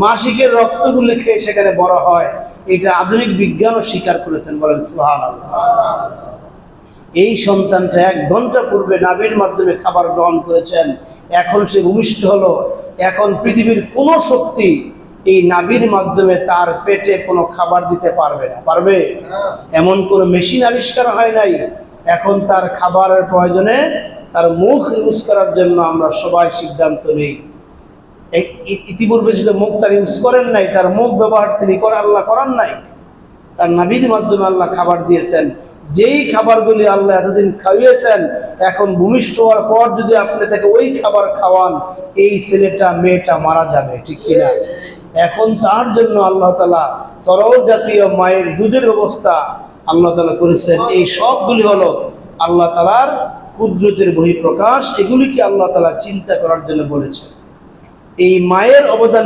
মাসিকের রক্তগুলি খেয়ে সেখানে বড় হয়। এটা আধুনিক বিজ্ঞানও স্বীকার করেছেন, বলেন সুবহানাল্লাহ। এই সন্তানটা 1 ঘন্টা পূর্বে নাভির মাধ্যমে খাবার গ্রহণ করেছেন, এখন সে ভূমিষ্ঠ হলো। এখন পৃথিবীর কোনো শক্তি এই নাভির মাধ্যমে তার পেটে কোনো খাবার দিতে পারবে না, পারবে? এমন কোনো মেশিন আবিষ্কার হয় নাই। এখন তার খাবারের প্রয়োজনে তার মুখ ইউজ করার জন্য আমরা সবাই সিদ্ধান্ত নিই। ইতিপূর্বে যদি মুখ তার ইউজ করেন নাই, তার মুখ ব্যবহার তিনি আল্লাহ করান নাই, তার নাভির মাধ্যমে আল্লাহ খাবার দিয়েছেন। যেই খাবারগুলি আল্লাহ এতদিন খাইয়েছেন, এখন ভূমিষ্ঠ হওয়ার পর যদি আপনি তাকে ওই খাবার খাওয়ান, এই ছেলেটা মেয়েটা মারা যাবে, ঠিক কিনা? এখন তার জন্য আল্লাহ তাআলা তরল জাতীয় মায়ের দুধের ব্যবস্থা আল্লাহ তাআলা করেছেন। এই সবগুলি হলো আল্লাহ তাআলার কুদরতের বহিঃপ্রকাশ। এগুলিকে আল্লাহ তাআলা চিন্তা করার জন্য বলেছেন। এই মায়ের অবদান